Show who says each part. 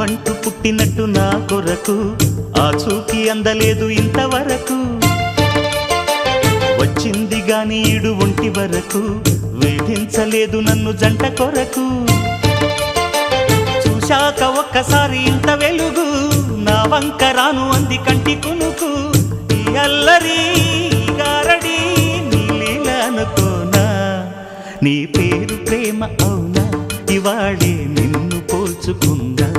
Speaker 1: నువ్వంటూ పుట్టినట్టు నా కొరకు ఆ చూకి అందలేదు ఇంతవరకు వచ్చింది గాని ఈడు ఒంటి వరకు వేధించలేదు నన్ను జంట కొరకు చూశాక ఒక్కసారి ఇంత వెలుగు నా వంక రాను అంది కంటి కునుకు ఈ అల్లరి గారడి నీ లీల అనుకోనా నీ పేరు ప్రేమ అవునా ఇవాళే నిన్ను పోల్చుకుందా